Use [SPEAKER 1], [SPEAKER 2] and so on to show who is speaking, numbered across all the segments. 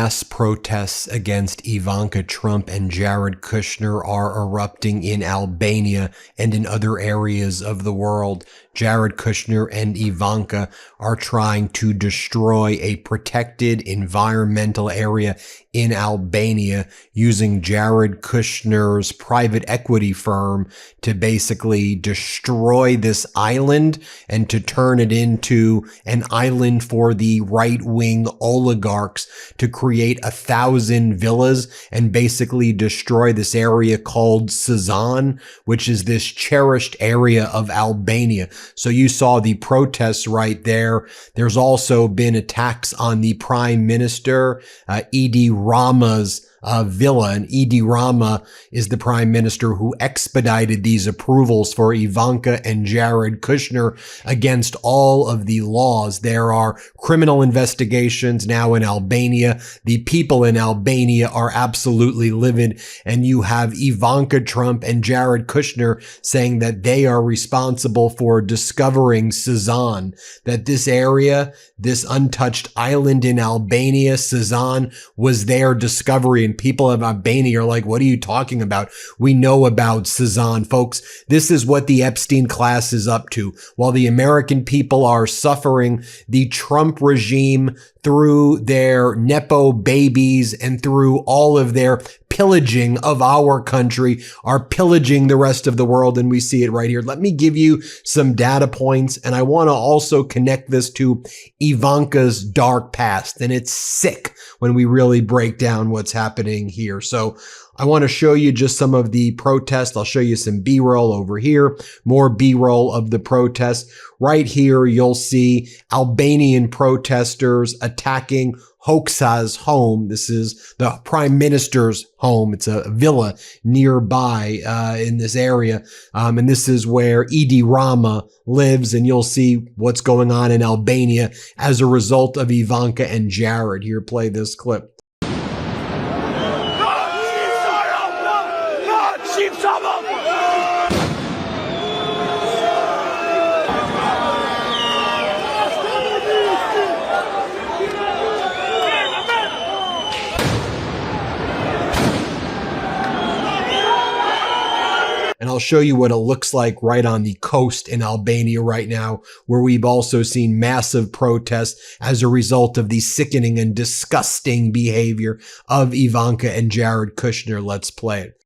[SPEAKER 1] Mass protests against Ivanka Trump and Jared Kushner are erupting in Albania and in other areas of the world. Jared Kushner and Ivanka are trying to destroy a protected environmental area in Albania using Jared Kushner's private equity firm to basically destroy this island and to turn it into an island for the right-wing oligarchs to create 1,000 villas and basically destroy this area called Sazan, which is this cherished area of Albania. So you saw the protests right there. There's also been attacks on the Prime Minister, Edi Rama's villa, and Edi Rama is the prime minister who expedited these approvals for Ivanka and Jared Kushner against all of the laws. There are criminal investigations now in Albania. The people in Albania are absolutely livid, and you have Ivanka Trump and Jared Kushner saying that they are responsible for discovering Sazan, that this area, this untouched island in Albania, Sazan, was their discovery. And people of Albania are like, what are you talking about? We know about Sazan, folks. This is what the Epstein class is up to. While the American people are suffering, the Trump regime, through their Nepo babies and through all of their pillaging of our country, are pillaging the rest of the world. And we see it right here. Let me give you some data points. And I want to also connect this to Ivanka's dark past. And it's sick when we really break down what's happening here. So I want to show you just some of the protests. I'll show you some B-roll over here, more B-roll of the protests. Right here, you'll see Albanian protesters attacking Hoxha's home. This is the prime minister's home. It's a villa nearby in this area. And this is where Edi Rama lives. And you'll see what's going on in Albania as a result of Ivanka and Jared. Here, play this clip. And I'll show you what it looks like right on the coast in Albania right now, where we've also seen massive protests as a result of the sickening and disgusting behavior of Ivanka and Jared Kushner. Let's play it.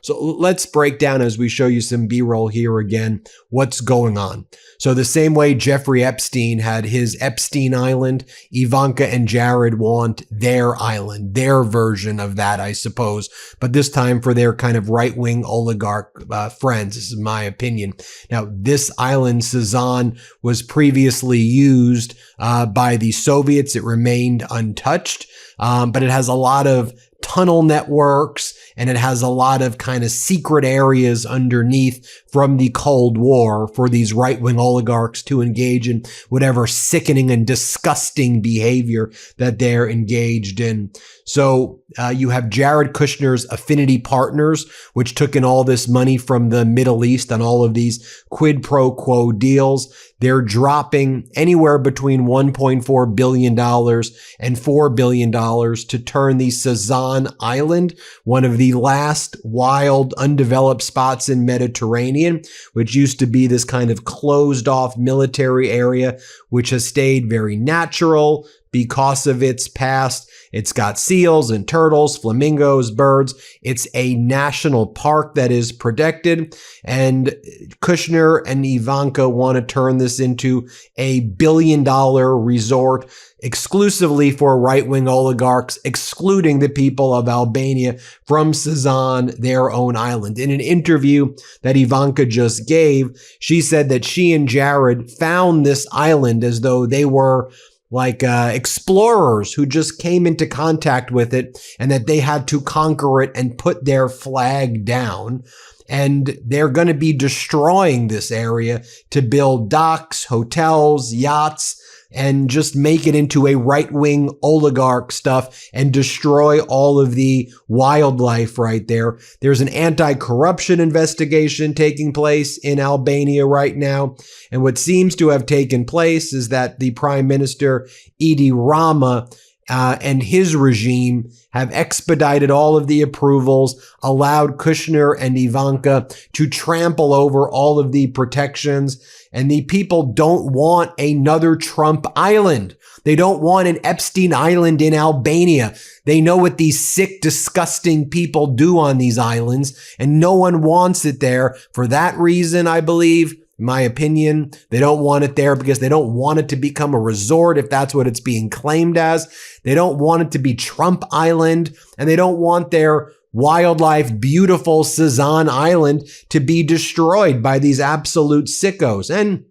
[SPEAKER 1] So let's break down, as we show you some B-roll here again, what's going on. So the same way Jeffrey Epstein had his Epstein Island, Ivanka and Jared want their island, their version of that, I suppose, but this time for their kind of right-wing oligarch friends. This is my opinion. Now, this island, Sazan, was previously used by the Soviets. It remained untouched, but it has a lot of tunnel networks, and it has a lot of kind of secret areas underneath from the Cold War for these right-wing oligarchs to engage in whatever sickening and disgusting behavior that they're engaged in. So you have Jared Kushner's affinity partners, which took in all this money from the Middle East on all of these quid pro quo deals. They're dropping anywhere between $1.4 billion and $4 billion to turn the Sazan Island, one of the last wild, undeveloped spots in Mediterranean, which used to be this kind of closed off military area, which has stayed very natural because of its past. It's got seals and turtles, flamingos, birds. It's a national park that is protected. And Kushner and Ivanka want to turn this into a billion-dollar resort exclusively for right-wing oligarchs, excluding the people of Albania from Sazan, their own island. In an interview that Ivanka just gave, she said that she and Jared found this island as though they were like explorers who just came into contact with it, and that they had to conquer it and put their flag down. and they're going to be destroying this area to build docks, hotels, yachts, and just make it into a right-wing oligarch stuff and destroy all of the wildlife right there. There's an anti-corruption investigation taking place in Albania right now. And what seems to have taken place is that the Prime Minister, Edi Rama, and his regime have expedited all of the approvals, allowed Kushner and Ivanka to trample over all of the protections. And the people don't want another Trump island. They don't want an Epstein Island in Albania. They know what these sick, disgusting people do on these islands, and no one wants it there. For that reason, I believe, in my opinion, they don't want it there because they don't want it to become a resort if that's what it's being claimed as. They don't want it to be Trump Island, and they don't want their wildlife, beautiful Sazan Island to be destroyed by these absolute sickos. And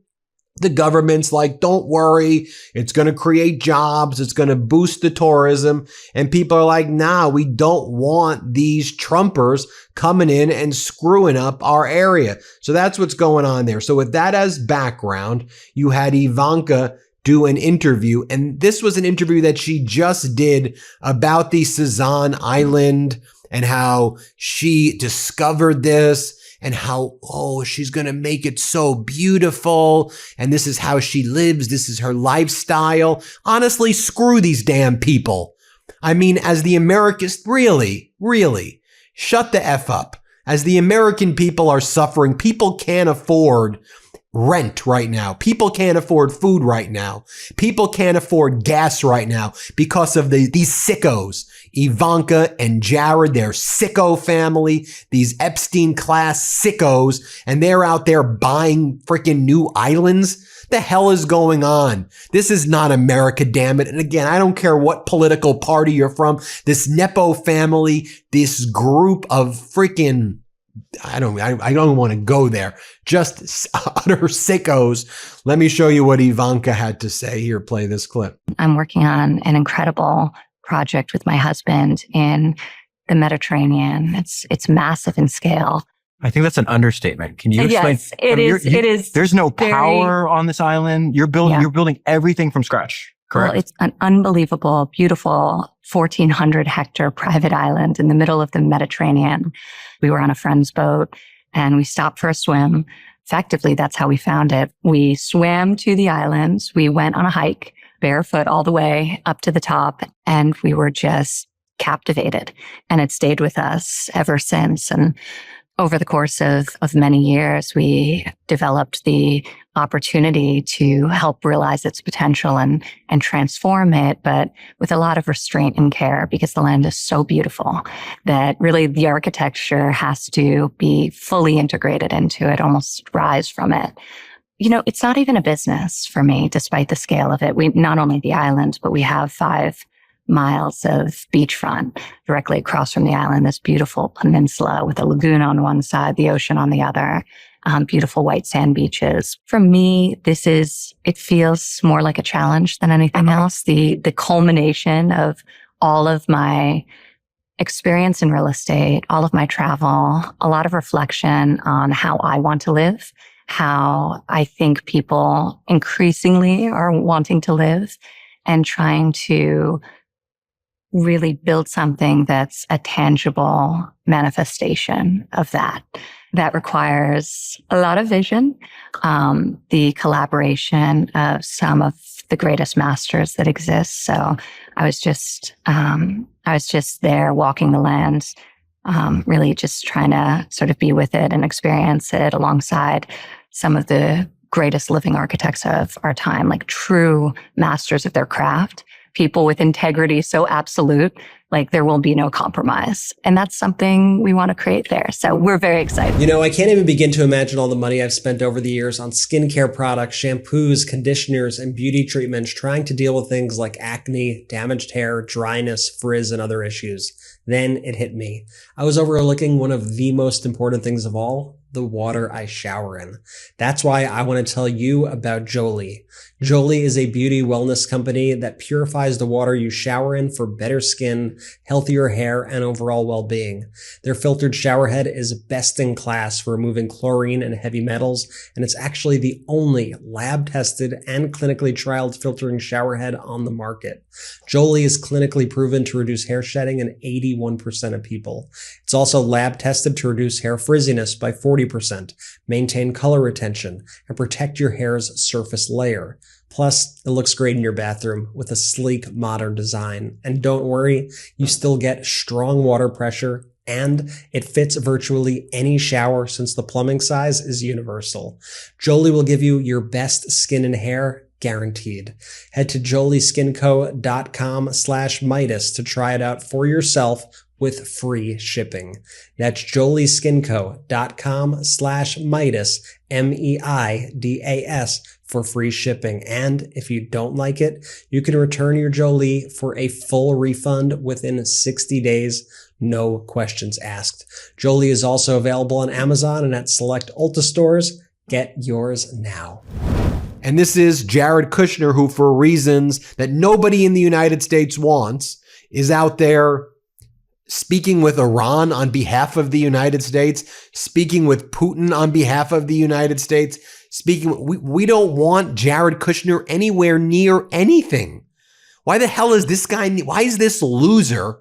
[SPEAKER 1] the government's like, don't worry, it's going to create jobs, it's going to boost the tourism. And people are like, nah, we don't want these Trumpers coming in and screwing up our area. So that's what's going on there. So with that as background, you had Ivanka do an interview, and this was an interview that she just did about the Sazan Island and how she discovered this and how, oh, she's going to make it so beautiful. And this is how she lives. This is her lifestyle. Honestly, screw these damn people. I mean, as the Americans, really, shut the F up. As the American people are suffering, people can't afford rent right now. People can't afford food right now. People can't afford gas right now because of these sickos. Ivanka and Jared, their sicko family, these Epstein class sickos, and they're out there buying freaking new islands. The hell is going on? This is not America, damn it. And again, I don't care what political party you're from. This Nepo family, this group of freaking, I don't want to go there. Just utter sickos. Let me show you what Ivanka had to say. Here, play this clip.
[SPEAKER 2] I'm working on an incredible project with my husband in the Mediterranean. It's massive in scale.
[SPEAKER 3] I think that's an understatement. Can you explain?
[SPEAKER 2] Yes, it is.
[SPEAKER 3] There's no power on this island. You're building everything from scratch. Correct.
[SPEAKER 2] Well, it's an unbelievable, beautiful 1,400 hectare private island in the middle of the Mediterranean. We were on a friend's boat and we stopped for a swim. Effectively, that's how we found it. We swam to the islands. We went on a hike barefoot all the way up to the top, and we were just captivated. And it stayed with us ever since. And over the course of many years, we developed the opportunity to help realize its potential and transform it, but with a lot of restraint and care, because the land is so beautiful that really the architecture has to be fully integrated into it, almost rise from it. You know, it's not even a business for me, despite the scale of it. We not only the island, but we have 5 miles of beachfront directly across from the island, this beautiful peninsula with a lagoon on one side, the ocean on the other, beautiful white sand beaches. For me, it feels more like a challenge than anything else. The culmination of all of my experience in real estate, all of my travel, a lot of reflection on how I want to live, how I think people increasingly are wanting to live, and trying to really build something that's a tangible manifestation of that. That requires a lot of vision, the collaboration of some of the greatest masters that exist. So I was just there walking the land, really just trying to sort of be with it and experience it alongside some of the greatest living architects of our time, like true masters of their craft. People with integrity so absolute, like there will be no compromise. And that's something we want to create there. So we're very excited.
[SPEAKER 4] You know, I can't even begin to imagine all the money I've spent over the years on skincare products, shampoos, conditioners, and beauty treatments, trying to deal with things like acne, damaged hair, dryness, frizz, and other issues. Then it hit me. I was overlooking one of the most important things of all, the water I shower in. That's why I want to tell you about Jolie. Jolie is a beauty wellness company that purifies the water you shower in for better skin, healthier hair, and overall well-being. Their filtered showerhead is best in class for removing chlorine and heavy metals, and it's actually the only lab-tested and clinically trialed filtering showerhead on the market. Jolie is clinically proven to reduce hair shedding in 81% of people. It's also lab-tested to reduce hair frizziness by 40%, maintain color retention, and protect your hair's surface layer. Plus, it looks great in your bathroom with a sleek, modern design. And don't worry, you still get strong water pressure, and it fits virtually any shower since the plumbing size is universal. Jolie will give you your best skin and hair, guaranteed. Head to jolieskinco.com/Meidas to try it out for yourself with free shipping. That's jolieskinco.com/Meidas, MEIDAS, for free shipping. And if you don't like it, you can return your Jolie for a full refund within 60 days. No questions asked. Jolie is also available on Amazon and at select Ulta stores. Get yours now.
[SPEAKER 1] And this is Jared Kushner, who, for reasons that nobody in the United States wants, is out there speaking with Iran on behalf of the United States, speaking with Putin on behalf of the United States, we don't want Jared Kushner anywhere near anything. Why the hell is this guy, why is this loser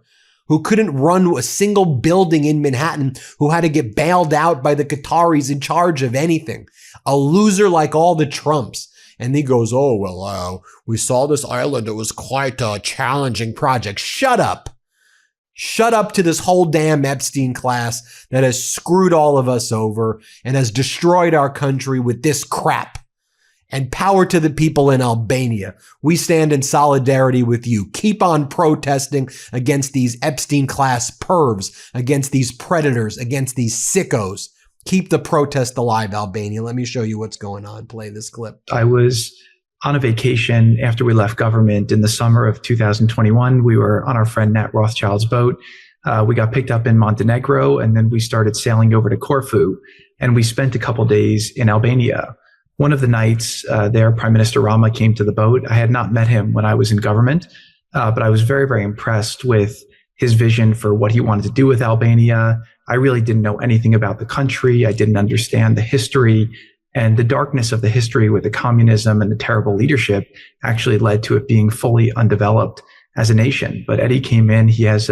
[SPEAKER 1] who couldn't run a single building in Manhattan, who had to get bailed out by the Qataris in charge of anything? A loser like all the Trumps. And he goes, oh, well, we saw this island. It was quite a challenging project. Shut up. Shut up to this whole damn Epstein class that has screwed all of us over and has destroyed our country with this crap. And power to the people in Albania. We stand in solidarity with you. Keep on protesting against these Epstein class pervs, against these predators, against these sickos. Keep the protest alive, Albania. Let me show you what's going on. Play this clip.
[SPEAKER 5] I was on a vacation after we left government in the summer of 2021. We were on our friend Nat Rothschild's boat. We got picked up in Montenegro, and then we started sailing over to Corfu, and we spent a couple days in Albania. One of the nights there, Prime Minister Rama came to the boat. I had not met him when I was in government, but I was very, very impressed with his vision for what he wanted to do with Albania. I really didn't know anything about the country. I didn't understand the history. And the darkness of the history with the communism and the terrible leadership actually led to it being fully undeveloped as a nation. But Eddie came in. He has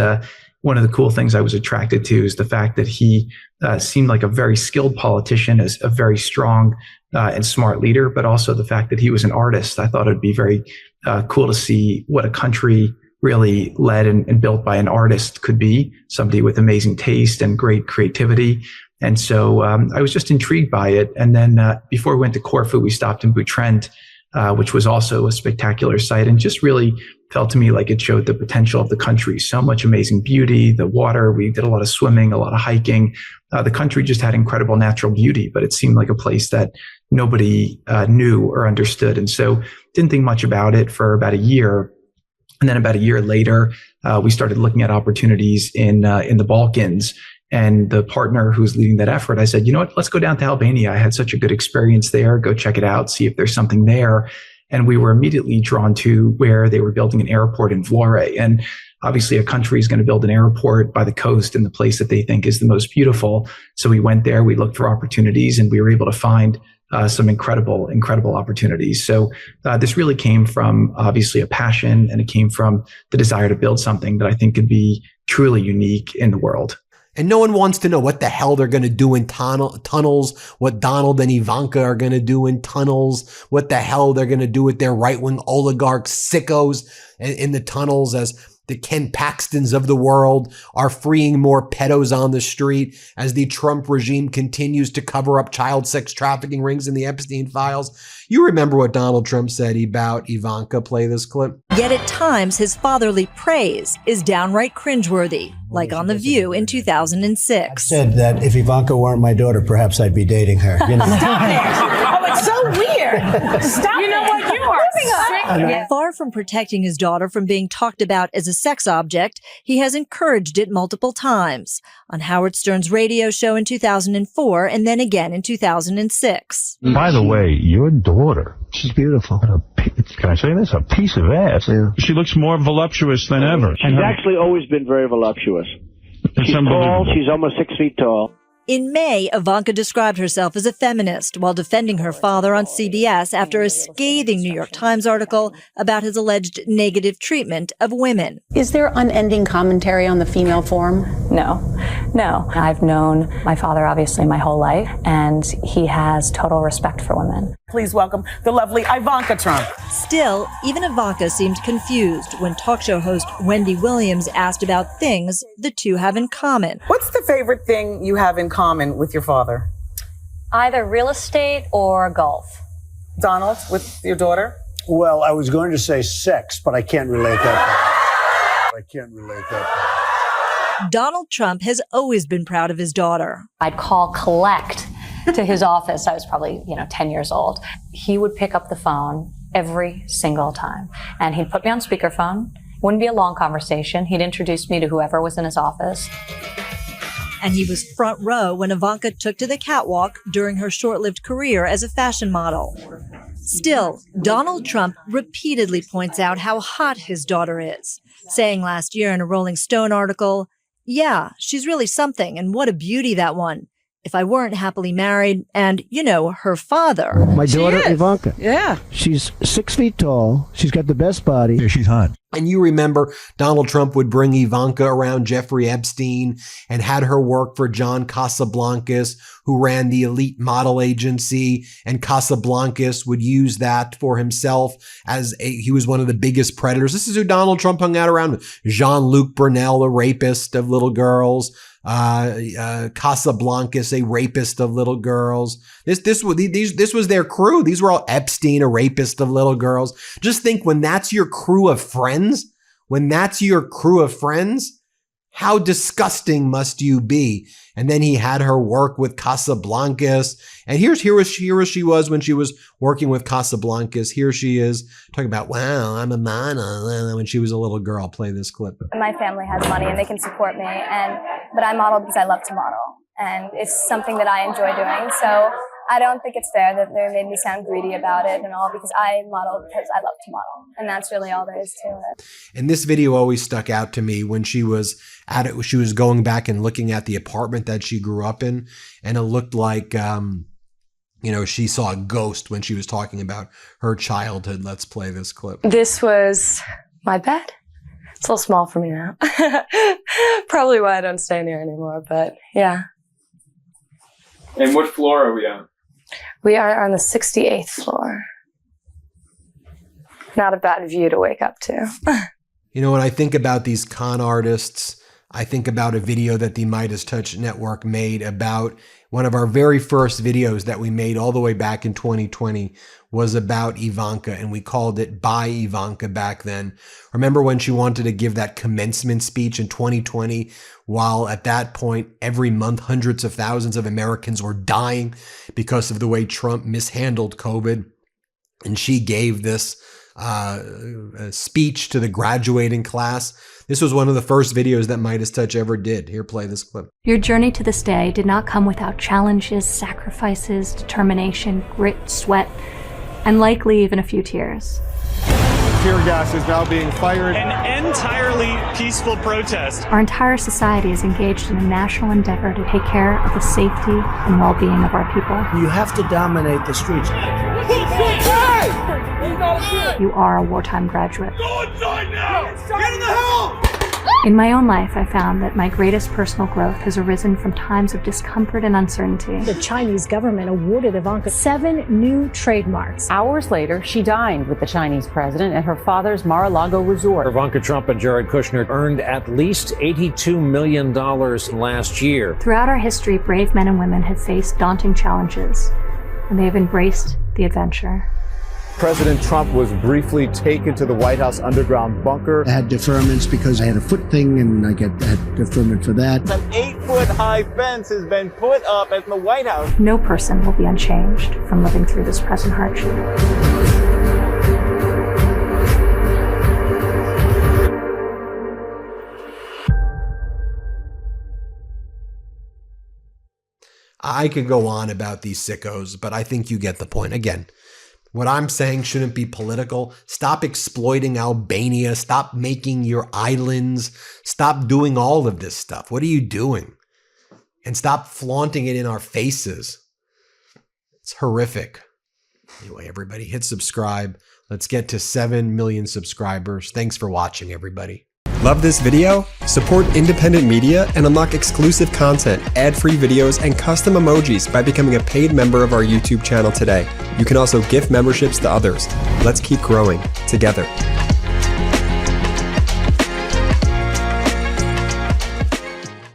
[SPEAKER 5] one of the cool things I was attracted to is the fact that he seemed like a very skilled politician, as a very strong and smart leader, but also the fact that he was an artist. I thought it'd be very cool to see what a country really led and built by an artist could be, somebody with amazing taste and great creativity. And so I was just intrigued by it. And then before we went to Corfu, we stopped in Butrend, which was also a spectacular site, and just really felt to me like it showed the potential of the country. So much amazing beauty, the water. We did a lot of swimming, a lot of hiking. The country just had incredible natural beauty, but it seemed like a place that nobody knew or understood. And so didn't think much about it for about a year. And then about a year later, we started looking at opportunities in the Balkans. And the partner who's leading that effort, I said, you know what, let's go down to Albania. I had such a good experience there. Go check it out, see if there's something there. And we were immediately drawn to where they were building an airport in Vlore. And obviously a country is going to build an airport by the coast in the place that they think is the most beautiful. So we went there, we looked for opportunities, and we were able to find some incredible opportunities. So this really came from obviously a passion, and it came from the desire to build something that I think could be truly unique in the world.
[SPEAKER 1] And no one wants to know what the hell they're going to do in tunnels, what Donald and Ivanka are going to do in tunnels, what the hell they're going to do with their right-wing oligarch sickos in the tunnels, as the Ken Paxtons of the world are freeing more pedos on the street, as the Trump regime continues to cover up child sex trafficking rings in the Epstein files. You remember what Donald Trump said about Ivanka. Play this clip.
[SPEAKER 6] Yet at times, his fatherly praise is downright cringeworthy, like on The View in 2006.
[SPEAKER 7] I said that if Ivanka weren't my daughter, perhaps I'd be dating her. You know?
[SPEAKER 8] Stop it! Oh, it's so weird. Stop. You know what? You
[SPEAKER 6] Far from protecting his daughter from being talked about as a sex object, he has encouraged it multiple times. On Howard Stern's radio show in 2004 and then again in 2006.
[SPEAKER 8] By the way, your daughter,
[SPEAKER 7] She's beautiful.
[SPEAKER 8] can I say this? A piece of ass.
[SPEAKER 7] Yeah.
[SPEAKER 8] She looks more voluptuous than ever.
[SPEAKER 9] She's actually always been very voluptuous.
[SPEAKER 8] It's
[SPEAKER 9] She's
[SPEAKER 8] unbelievable.
[SPEAKER 9] tall. She's almost 6 feet tall.
[SPEAKER 6] In May, Ivanka described herself as a feminist while defending her father on CBS after a scathing New York Times article about his alleged negative treatment of women.
[SPEAKER 10] Is there unending commentary on the female form?
[SPEAKER 2] No. I've known my father, obviously, my whole life, and he has total respect for women.
[SPEAKER 11] Please welcome the lovely Ivanka Trump.
[SPEAKER 6] Still, even Ivanka seemed confused when talk show host Wendy Williams asked about things the two have in common.
[SPEAKER 11] What's the favorite thing you have in common with your father?
[SPEAKER 2] Either real estate or golf.
[SPEAKER 11] Donald, with your daughter?
[SPEAKER 7] Well, I was going to say sex, but I can't relate that.
[SPEAKER 6] Donald Trump has always been proud of his daughter.
[SPEAKER 2] I'd call collect to his office. I was probably, 10 years old. He would pick up the phone every single time, and he'd put me on speakerphone. It wouldn't be a long conversation. He'd introduce me to whoever was in his office.
[SPEAKER 6] And he was front row when Ivanka took to the catwalk during her short-lived career as a fashion model. Still, Donald Trump repeatedly points out how hot his daughter is, saying last year in a Rolling Stone article, "Yeah, she's really something, and what a beauty, that one. If I weren't happily married and, her father."
[SPEAKER 7] My daughter, Ivanka.
[SPEAKER 11] Yeah.
[SPEAKER 7] She's 6 feet tall. She's got the best body.
[SPEAKER 8] Yeah, she's hot.
[SPEAKER 1] And you remember Donald Trump would bring Ivanka around Jeffrey Epstein and had her work for John Casablancas, who ran the elite model agency. And Casablancas would use that for himself he was one of the biggest predators. This is who Donald Trump hung out around with. Jean-Luc Brunel, a rapist of little girls. Casablancas, a rapist of little girls. This was their crew. These were all Epstein, a rapist of little girls. Just think, when that's your crew of friends, how disgusting must you be? And then he had her work with Casablancas. And here she was when she was working with Casablancas. Here she is talking about, wow, I'm a model, when she was a little girl. I'll play this clip.
[SPEAKER 12] My family has money and they can support me, but I model because I love to model. And it's something that I enjoy doing. So I don't think it's fair that they made me sound greedy about it and all, because I model because I love to model. And that's really all there is to it. And
[SPEAKER 1] this video always stuck out to me when she was at it. She was going back and looking at the apartment that she grew up in. And it looked like, she saw a ghost when she was talking about her childhood. Let's play this clip.
[SPEAKER 12] This was my bed. It's a little small for me now. Probably why I don't stay in here anymore, but yeah.
[SPEAKER 13] And what floor are we on?
[SPEAKER 12] We are on the 68th floor. Not a bad view to wake up to.
[SPEAKER 1] When I think about these con artists, I think about a video that the MeidasTouch network made about one of our very first videos that we made all the way back in 2020 was about Ivanka, and we called it By Ivanka back then. Remember when she wanted to give that commencement speech in 2020, while at that point, every month, hundreds of thousands of Americans were dying because of the way Trump mishandled COVID. And she gave this speech to the graduating class. This was one of the first videos that MeidasTouch ever did. Here, play this clip.
[SPEAKER 14] Your journey to this day did not come without challenges, sacrifices, determination, grit, sweat, and likely even a few tears.
[SPEAKER 15] Tear gas is now being fired.
[SPEAKER 16] An entirely peaceful protest.
[SPEAKER 14] Our entire society is engaged in a national endeavor to take care of the safety and well-being of our people.
[SPEAKER 7] You have to dominate the streets.
[SPEAKER 14] You are a wartime graduate.
[SPEAKER 16] Go inside now! Get in the hell!
[SPEAKER 14] In my own life, I found that my greatest personal growth has arisen from times of discomfort and uncertainty.
[SPEAKER 17] The Chinese government awarded Ivanka 7 new trademarks.
[SPEAKER 18] Hours later, she dined with the Chinese president at her father's Mar-a-Lago resort.
[SPEAKER 19] Ivanka Trump and Jared Kushner earned at least $82 million last year.
[SPEAKER 14] Throughout our history, brave men and women have faced daunting challenges, and they have embraced the adventure.
[SPEAKER 15] President Trump was briefly taken to the White House underground bunker.
[SPEAKER 7] I had deferments because I had a foot thing, and I had deferment for that.
[SPEAKER 13] An 8-foot-high fence has been put up at the White House.
[SPEAKER 14] No person will be unchanged from living through this present hardship.
[SPEAKER 1] I could go on about these sickos, but I think you get the point. Again, what I'm saying shouldn't be political. Stop exploiting Albania. Stop making your islands. Stop doing all of this stuff. What are you doing? And stop flaunting it in our faces. It's horrific. Anyway, everybody, hit subscribe. Let's get to 7 million subscribers. Thanks for watching, everybody.
[SPEAKER 20] Love this video? Support independent media and unlock exclusive content, ad-free videos, and custom emojis by becoming a paid member of our YouTube channel today. You can also gift memberships to others. Let's keep growing together.